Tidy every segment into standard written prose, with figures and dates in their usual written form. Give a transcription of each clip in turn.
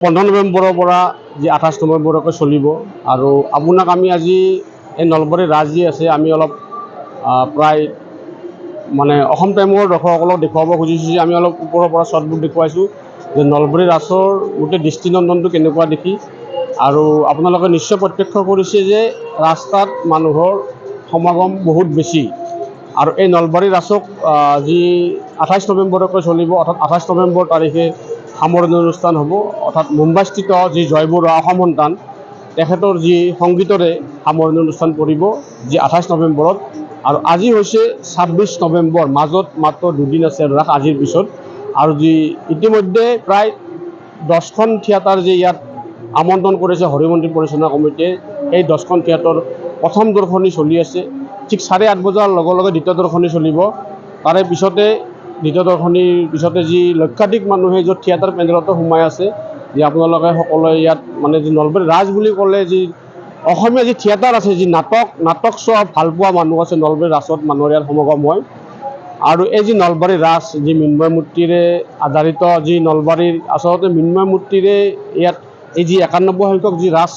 15 নৱেম্বৰৰ পৰা যি 28 নৱেম্বৰলৈকে চলিব আৰু আপোনাক আমি আজি এই নলবাৰী ৰাজ যি আছে আমি অলপ প্ৰায় মানে অসম টাইমৰ দৰ্শকসকলক দেখুৱাব খুজিছোঁ যে আমি অলপ ওপৰৰ পৰা শ্বটবোৰ দেখুৱাইছোঁ যে নলবাৰী ৰাজৰ গোটেই দৃষ্টিনন্দনটো কেনেকুৱা দেখি আৰু আপোনালোকে নিশ্চয় প্ৰত্যক্ষ কৰিছে যে ৰাস্তাত মানুহৰ সমাগম বহুত বেছি আৰু এই নলবাৰী ৰাজক যি 28 নৱেম্বৰলৈকে চলিব অৰ্থাৎ 28 নৱেম্বৰ তাৰিখে সামৰণি অনুষ্ঠান হ'ব অৰ্থাৎ মুম্বাইস্থিত যি জয় বৰুৱা অসম সন্তান তেখেতৰ যি সংগীতৰে সামৰণি অনুষ্ঠান পৰিব যি 28 নৱেম্বৰত আৰু আজি হৈছে 26 নৱেম্বৰ মাজত মাত্ৰ দুদিন আছে ৰাস আজিৰ পিছত আৰু যি ইতিমধ্যে প্ৰায় 10খন থিয়েটাৰ যে ইয়াত আমন্ত্ৰণ কৰিছে হৰিমন্দিৰ পৰিচালনা কমিটিয়ে এই 10খন থিয়েটাৰ প্ৰথম দৰ্শনী চলি আছে ঠিক 8:30 বজাৰ লগে লগে দ্বিতীয় দৰ্শনী চলিব তাৰে পিছতে দ্বিতীয় দৰ্শনীৰ পিছতে যি লক্ষাধিক মানুহে য'ত থিয়েটাৰ পেণ্ডেলতো সোমাই আছে যে আপোনালোকে সকলোৱে ইয়াত মানে যি নলবাৰী ৰাজ বুলি ক'লে যি অসমীয়া যি থিয়েটাৰ আছে যি নাটক চোৱা ভালপোৱা মানুহ আছে নলবাৰী ৰাজত মানুহৰ ইয়াত সমাগম হয় আৰু এই যি নলবাৰী ৰাজ যি মৃন্ময় মূৰ্তিৰে আধাৰিত যি নলবাৰীৰ আচলতে মৃন্ময় মূৰ্তিৰে ইয়াত এই যি 91 সংখ্যক যি ৰাজ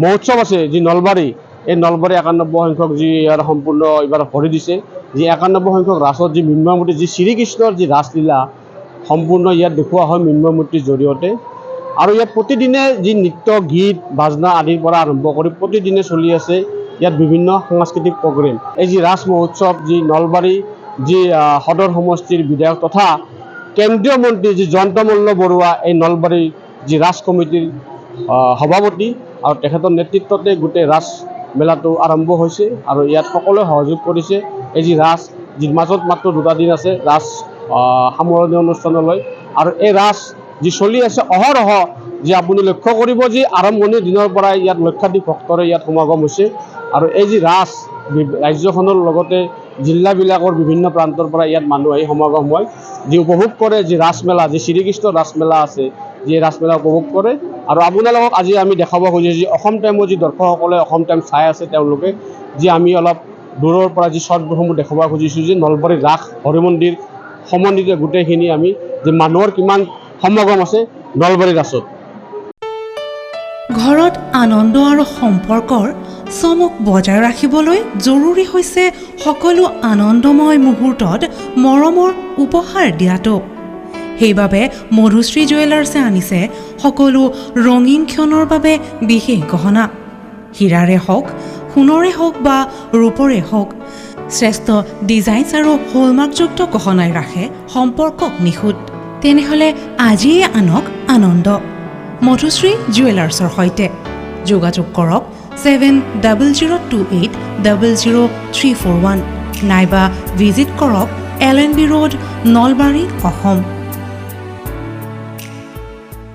মহোৎসৱ আছে যি নলবাৰী এই নলবাৰী 91 সংখ্যক যি ইয়াৰ সম্পূৰ্ণ এইবাৰ ভৰি দিছে যি 91 সংখ্যক ৰাজত যি মৃন্ময় মূৰ্তি যি শ্ৰীকৃষ্ণৰ যি ৰাসলীলা সম্পূৰ্ণ ইয়াত দেখুওৱা হয় মৃন্ময় মূৰ্তিৰ জৰিয়তে আৰু ইয়াত প্ৰতিদিনে যি নৃত্য গীত বাজনা আদিৰ পৰা আৰম্ভ কৰি প্ৰতিদিনে চলি আছে ইয়াত বিভিন্ন সাংস্কৃতিক প্ৰগ্ৰেম এই যি ৰাস মহোৎসৱ যি নলবাৰী যি সদৰ সমষ্টিৰ বিধায়ক তথা কেন্দ্ৰীয় মন্ত্ৰী যি জয়ন্ত মল্ল বৰুৱা এই নলবাৰী যি ৰাজ কমিটিৰ সভাপতি আৰু তেখেতৰ নেতৃত্বতে গোটেই ৰাস মেলাটো আৰম্ভ হৈছে আৰু ইয়াত সকলোৱে সহযোগ কৰিছে এই যি ৰাস যি মাজত মাত্ৰ 2টা দিন আছে ৰাস সামৰণি অনুষ্ঠানলৈ আৰু এই ৰাস যি চলি আছে অহৰহ যে আপুনি লক্ষ্য কৰিব যে আৰম্ভণিৰ দিনৰ পৰাই ইয়াত লক্ষাধিক ভক্তৰে ইয়াত সমাগম হৈছে আৰু এই যি ৰাস ৰাজ্যখনৰ লগতে জিলাবিলাকৰ বিভিন্ন প্ৰান্তৰ পৰা ইয়াত মানুহ আহি সমাগম হয় যি উপভোগ কৰে যি ৰাসমেলা যি শ্ৰীকৃষ্ণ ৰাসমেলা আছে যি ৰাসমেলা উপভোগ কৰে আৰু আপোনালোকক আজি আমি দেখাব খুজিছোঁ যে অসম টাইমৰ যি দৰ্শকসকলে অসম টাইম চাই আছে তেওঁলোকে যি আমি অলপ দূৰৰ পৰা যি শ্বটসমূহ দেখাব খুজিছোঁ যে নলবাৰী ৰাস হৰিমন্দিৰ সম্বন্ধিত গোটেইখিনি আমি যে মানুহৰ কিমান সমাগম আছে নলবাৰী ৰাসত ঘৰত আনন্দ আৰু সম্পৰ্কৰ চমক বজাই ৰাখিবলৈ জৰুৰী হৈছে সকলো আনন্দময় মুহূৰ্তত মৰমৰ উপহাৰ দিয়াটো সেইবাবে মধুশ্ৰী জুৱেলাৰ্ছে আনিছে সকলো ৰঙীন ক্ষণৰ বাবে বিশেষ গহনা হীৰাৰে হওক সোণৰে হওক বা ৰূপৰে হওক শ্ৰেষ্ঠ ডিজাইনছ আৰু হলমাৰ্কযুক্ত গহনাই ৰাখে সম্পৰ্কক নিখুঁত তেনেহ'লে আজিয়ে আনক আনন্দ মধুশ্ৰী জুৱেলাৰ্ছৰ সৈতে যোগাযোগ কৰক 7002800341 নাইবা ভিজিট কৰক LNB ৰোড নলবাৰী অসম